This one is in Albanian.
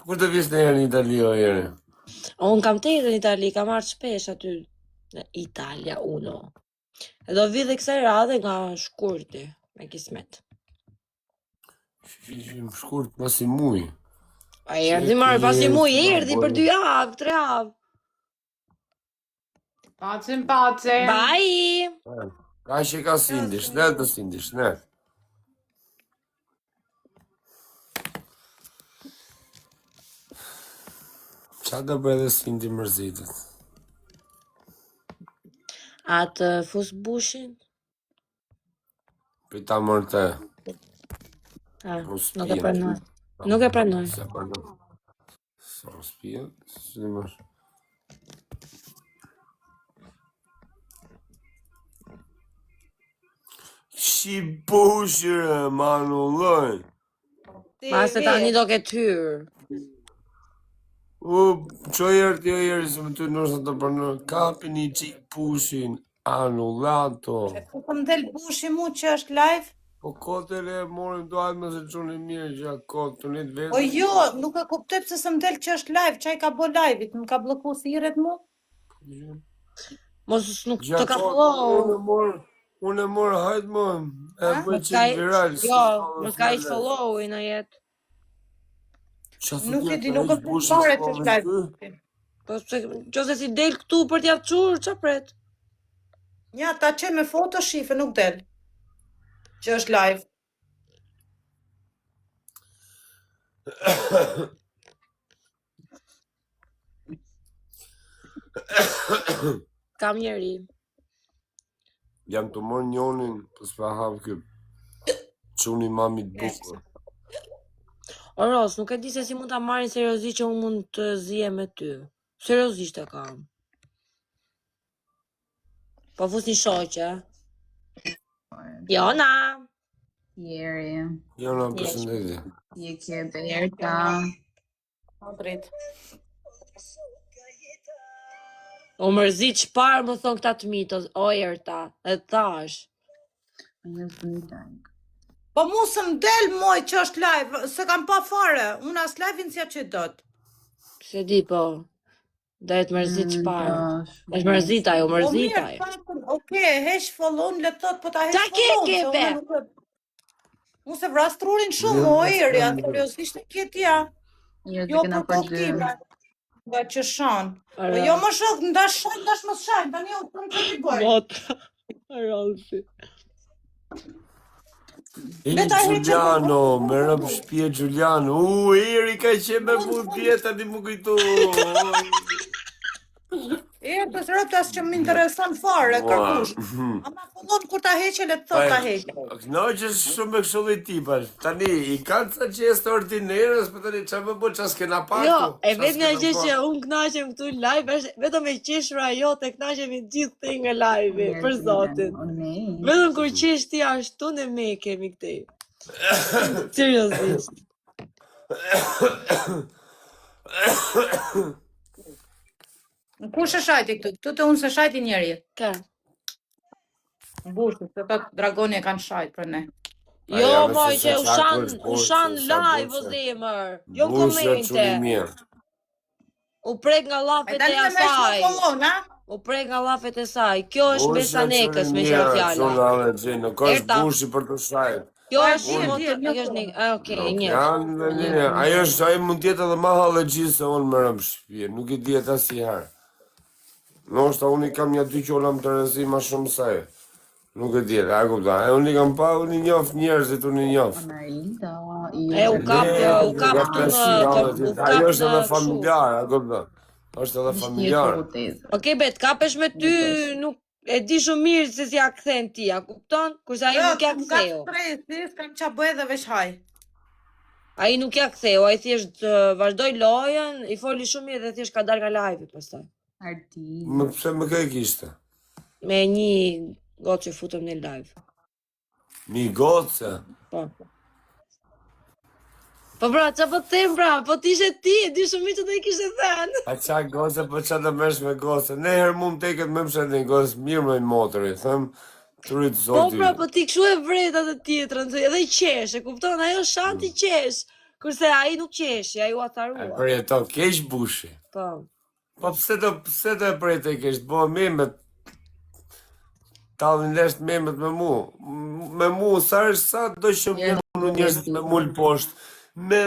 Kur të vish në herë në Itali o herë? Unë kam të në Itali, kam marrë shpesh aty në Italia uno. E do vi dhe kësaj radhe nga shkurti, me kismet. Ishim shkurt pasi muj. A erdhi marrë pasi mu, erdhi për 2 javë, 3 javë. Pacem. Bye! Ka që ka sindi, shnel të sindi, shnel. Qa do bërë dhe sindi mërzitët? Atë fusbushin? Për ta mërë të. Nuk e pranoj. Nuk e pranoj. Sa më spia? Si në mërë? Si bushire, manulloj. Pas e tani do ke tyrë. Qo herë t'jo herë se më ty nërsa të përnë, kapi një qik pushin, anullato. E ku të mdel bushi mu që është live? Po kote le morim doajt me se qunë mirë që a kote të njët vetë. O jo, nuk e kuptoj pse së mdel që është live, qaj ka bo live-it, më ka bloku thirret mu? Mos nuk të ka follow. Unë e morë hajtë më, e bëj që viral. Jo, më ka iq follow-i në jetë. Nuk e di, nuk e pare që është live. Po që se si del këtu për t'ja qurë, që pret? Nja, ta që me foto shife nuk del. Që është live. Kam njeri. Jam të morë njonin, për s'pa hapë këtë quni mamit bukur. O Ros, nuk e di se si mund ta marrin seriozisht që unë mund të zije me ty. Seriozisht e kam. Po fus një shoqe. Jona! Jeri. Jona, përshëndetje. Je ke Berta. O drejt. O mërzit çfarë më thon këta të mitos, o Erta, e thash. Po mu së mdel moj që është live, se kam pa fare, unë as live-in si që dot. Se di po. Da e të mërzit çfarë. Është mërzit ajo, mërzit ajo. Oke, heq follow-n, le thot, po ta heq Qa ke, mu se vrastrurin shumë, o eri, atë seriozisht e kjetja. Jo për kokime. Nga që shanë. Po jo më shok, ndash shajnë, ndash më shajnë, tani jo të më të t'i bëjnë. Mota, Rosi. Giuliano, me rëpë shpje Giuliano. Eri ka që me mund tjetë, ati më kujtu. Të sërëpë asë që më intereson fare, kërkush. Ama fillon kur ta heqe, le të thot ta heqe. No, që shumë me këshulli tipa. Tani, i kanë sa që jesë të ordinerës, për tani që më bo që s'kena partu. Jo, e vetë nga që që unë knaqem këtu live, vetëm e qeshra jo të knaqemi gjithë të nga live, për zotin. Vetëm kur qesh ti ashtu në me kemi këtej. Seriosisht. Kush e shajti këtu? Këtu të unë se shajti njeri. Ka? Bushë, se të dragoni e kanë shajt për ne. Jo, moj, që ushan live o zemër. Jo komente. U prek nga lafet e asaj. U prek nga lafet e saj. Kjo është Besanekës me qërë fjalla. Nuk është bushi për të shajt. Kjo është një... Okej, një. Ajo mund tjetë edhe ma halëgjisë se unë më rëmë shpje. Nuk i djetë asë i herë. Në është, unë i kam një 2 qolla më të rëzi ma shumë saj. Nuk e djetë, a kupta. Unë i kam pa, unë i njof njerëzit, unë i njof. U kap të në... Ajo është edhe familjar, a kupta. është edhe familjar. Okej, bet, kapesh me ty, nuk... E di shumë mirë se si ja kthen ti, a kupton? Kurse ai nuk ja ktheu. Kam qa bëj dhe veç haj. Ai nuk ja ktheu, ai thjesht vazhdoi lojën, i foli shumë mirë dhe thjesht ka dalë nga live-i pastaj. Më pse më ke kishte? Me një gocë që futëm në live. Një gocë? Po. Po pra, qa po të them pra, po t'ishe ti, e di shumë mirë që të i kishe thënë. A qa gocë, po qa të mesh me gocë? Ne herë mund të teket me mshet një gocë, mirë me motëri, them, të rritë zoti. Po pra, po ti këshu e vrejt atë tjetërën, edhe i qesh, e kupton, ajo shanti qesh. Kurse ai nuk qeshi, ai u atharua. Për e to keq bushi. Po. Po pse do e për e të keq, bo memet, talin lesht memet me mu. Me mu, sa do që me mu njerëzit me mull poshtë, me